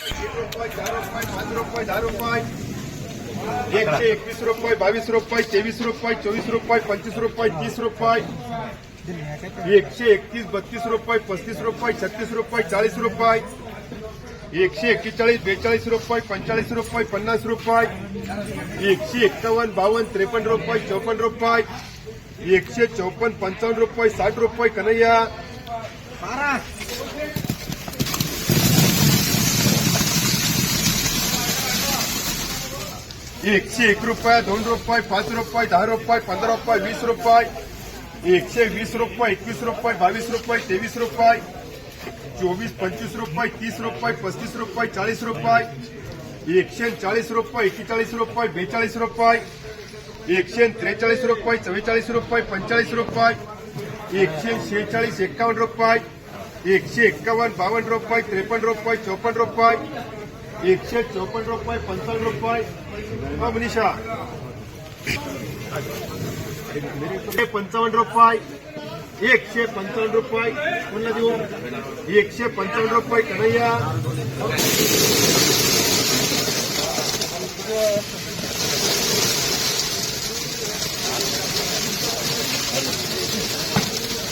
रुपये, 4 रुपये, 5 रुपये, 10 रुपये, 121 रुपये, 22 रुपये, 23 रुपये, 24 रुपये, 25 रुपये, 30 रुपये, 131, 32 रुपये, 35 रुपये, 36 रुपये, 40 रुपये, 141, 42 रुपये, 45 रुपये, 50 रुपये, 151, 52, 53 रुपये, 54 रुपये, 154, 55 रुपये, 60 रुपये, कन्हैया 101 रुपये, 2 रुपये, 5 रुपये, 10 रुपये, 15 रुपये, 20 रुपये, 120 रुपये, 21 रुपये, 22 रुपये, 23 रुपये, 24, 25 रुपये, 30 रुपये, 35 रुपये, 40 रुपये, 140 रुपये, 41 रुपये, 42 रुपये, 143 रुपये, 44 रुपये, 45 रुपये, 146, 51 रुपये, 151, 52 रुपये, 53 रुपये, 54 रुपये, 154 रुपये, 55 रुपये, मनीषा 55 रुपये, 155 रुपये, पुन्हा देऊ 155 रुपये, कन्हैया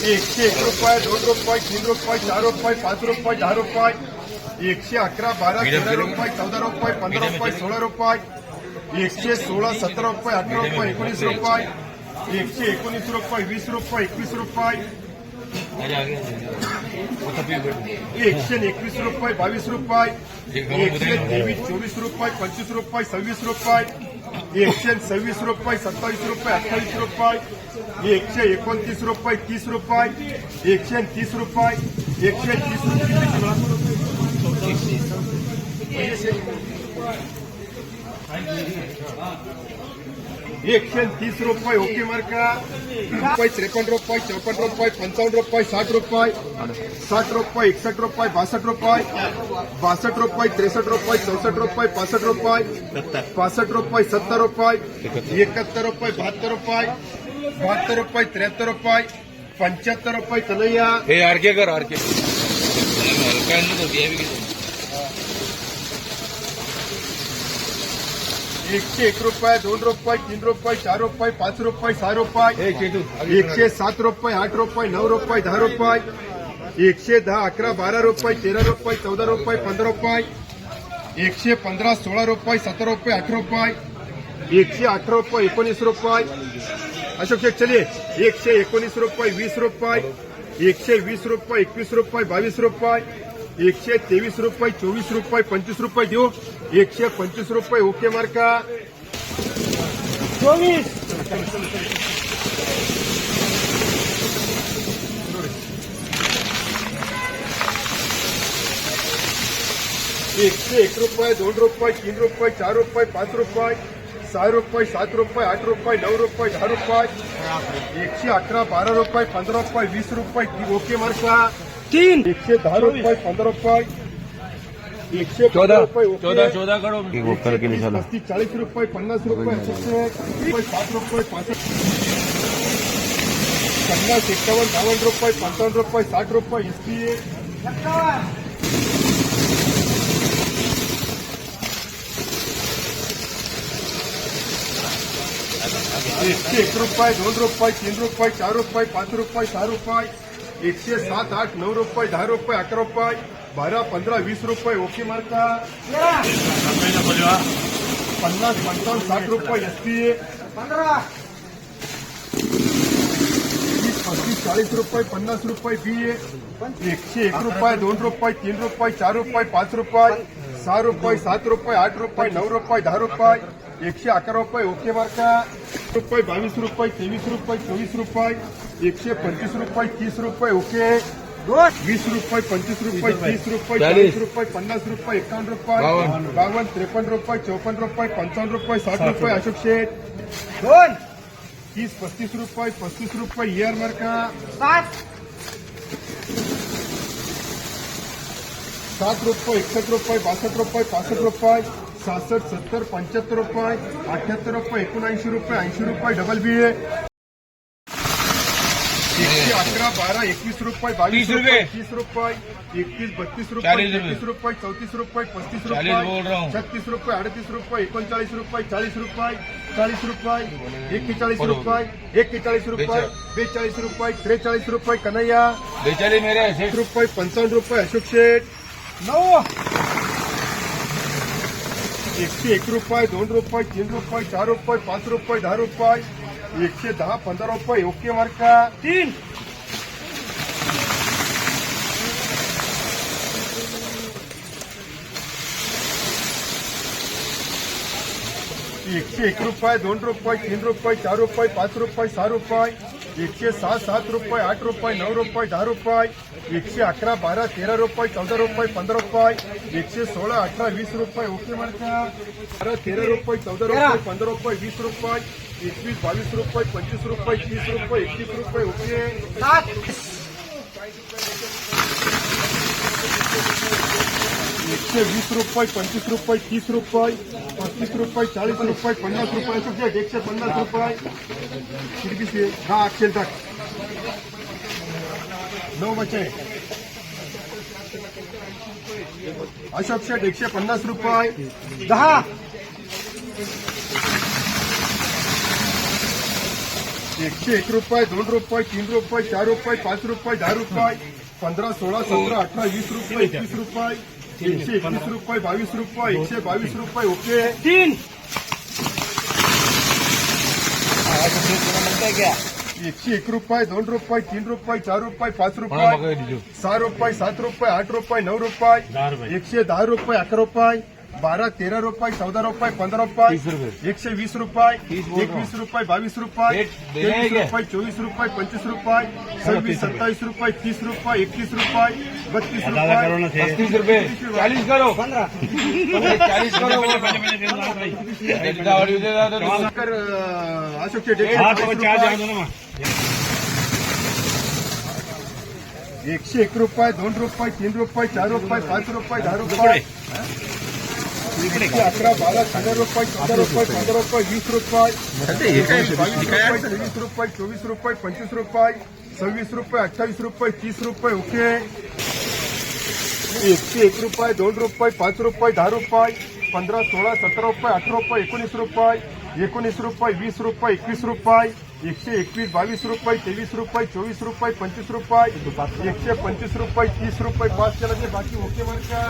101 रुपये, 2 रुपये, 3 रुपये, 4 रुपये, 5 रुपये, 10 रुपये, 111, 12, 13 रुपये, 14 रुपये, 15 रुपये, 16 रुपये, 116, 17 रुपये, 18 रुपये, 19 रुपये, 119 रुपये, 20 रुपये, 21 रुपये, 121 रुपये, 22 रुपये, 123, 24 रुपये, 25 रुपये, 26 रुपये, 126 रुपये, 27 रुपये, 28 रुपये, 129 रुपये, 30 रुपये, 130 रुपये, 130 130 रुपये, ओके मार्का 53 रुपये, 54 रुपये, 55 रुपये, 60 रुपये, 60 रुपये, 61 रुपये, 62 रुपये, 62 रुपये, 63 रुपये, 64 रुपये, 65 रुपये, 65 रुपये, 70 रुपये, 71 रुपये, 72 रुपये, 72 रुपये, 73 रुपये, 75 रुपये, कन्हैया 101 रुपये, 2 रुपये, 3 रुपये, 4 रुपये, 5 रुपये, 6 रुपये, 107 रुपये, 8 रुपये, 9 रुपये, 10 रुपये, 110, 11, 12 रुपये, 13 रुपये, 14 रुपये, 15 रुपये, 115, 16 रुपये, 17 रुपये, 18 रुपये, 118 रुपये, 19 रुपये, अशोक शेख चलिए 119 रुपये, 20 रुपये, 120 रुपये, 21 रुपये, 22 रुपये, 123 रुपये, 24 रुपये, 25 रुपये देऊ 125 रुपये, ओके मार्का 24 101 रुपये, 2 रुपये, 3 रुपये, 4 रुपये, 5 रुपये, 6 रुपये, 7 रुपये, 8 रुपये, 9 रुपये, 10 रुपये, 111, 12 रुपये, 15 रुपये, 20 रुपये, ओके मार्का 3 110 रुपये, 15 रुपये, 114 रुपये, 14 करो 35, 40 रुपये, 50 रुपये, 7 रुपये, 50, 51, 52 रुपये, 55 रुपये, 60 रुपये, SPA 101 रुपये, 2 रुपये, 3 रुपये, 4 रुपये, 5 रुपये, 6 रुपये, 107, 8, 9 रुपये, 10 रुपये, 11 रुपये, 12, 15, 20 रुपये, ओके मार्का 50, 55, 60 रुपये, SPA 30, 40 रुपये, 50 रुपये, BA 101 रुपये, 2 रुपये, 3 रुपये, 4 रुपये, 5 रुपये, 6 रुपये, 7 रुपये, 8 रुपये, 9 रुपये, 10 रुपये, 111 रुपये, ओके मार्का रुपये, 22 रुपये, 23 रुपये, 24 रुपये, 125 रुपये, 30 रुपये, ओके 20 रुपये, 25 रुपये, 30 रुपये, 40 रुपये, 50 रुपये, 51 रुपये, 52, 53 रुपये, 54 रुपये, 55 रुपये, 60 रुपये, अशोक शेठ 30, 35 रुपये, 35 रुपये, ER मार्का 7 रुपये, 61 रुपये, 62 रुपये, 65 रुपये, 66, 70, 75 रुपये, 78 रुपये, 79 रुपये, 80 रुपये, डबल BA 11, 12, 21 रुपये, 22 रुपये, 30 रुपये, 31, 32 रुपये, 33 रुपये, 34 रुपये, 35 रुपये, 36 रुपये, 38 रुपये, 39 रुपये, 40 रुपये, 40 रुपये, 41 रुपये, 41 रुपये, 42 रुपये, 43 रुपये, कन्हैया 1 रुपये, 55 रुपये, अशोक शेठ 101 रुपये, 2 रुपये, 3 रुपये, 4 रुपये, 5 रुपये, 10 रुपये, 110, 15 रुपये, ओके मार्का 3. 101 रुपये, 2 रुपये, 3 रुपये, 4 रुपये, 5 रुपये, 6 रुपये, 106, 7 रुपये, 8 रुपये, 9 रुपये, 10 रुपये, 111, 12, 13 रुपये, 14 रुपये, 15 रुपये, 116, 18, 20 रुपये, ओके मार्का 12, 13 रुपये, 14 रुपये, 15 रुपये, 20 रुपये, 21, 22 रुपये, 25 रुपये, 30 रुपये, 31 रुपये, ओके 120 रुपये, 25 रुपये, 30 रुपये, 35 रुपये, 40 रुपये, 50 रुपये, अशोक शेठ 150 रुपये, खिडकी से 10 अक्षर तक 9 बचे. अशोक शेठ 150 रुपये 10. 101 रुपये, 2 रुपये, 3 रुपये, 4 रुपये, 5 रुपये, 10 रुपये, 15, 16, 17, 18, 20 रुपये, 21 रुपये, 121 रुपये, 22 रुपये, 122 रुपये, ओके 3. 101 रुपये, 2 रुपये, 3 रुपये, 4 रुपये, 5 रुपये, 6 रुपये, 7 रुपये, 8 रुपये, 9 रुपये, 110 रुपये, 11 रुपये, 12, 13 रुपये, 14 रुपये, 15 रुपये, 120 रुपये, 21 रुपये, 22 रुपये, 23 रुपये, 24 रुपये, 25 रुपये, 26, 27 रुपये, 30 रुपये, 31 रुपये, 32 रुपये, 30 रुपये 40 करो 40 करो अशोक शेठ 101 रुपये, 2 रुपये, 3 रुपये, 4 रुपये, 5 रुपये, 10 रुपये, 11, 12, 13 रुपये, 14 रुपये, 15 रुपये, 20 रुपये, 22 रुपये, 23 रुपये, 24 रुपये, 25 रुपये, 26 रुपये, 28 रुपये, 30 रुपये, ओके 101 रुपये, 2 रुपये, 5 रुपये, 10 रुपये, 15, 16, 17 रुपये, 18 रुपये, 19 रुपये, 19 रुपये, 20 रुपये, 21 रुपये, 121, 22 रुपये, 23 रुपये, 24 रुपये, 25 रुपये, 125 रुपये, 30 रुपये, 5 चला बाकी ओके मार्का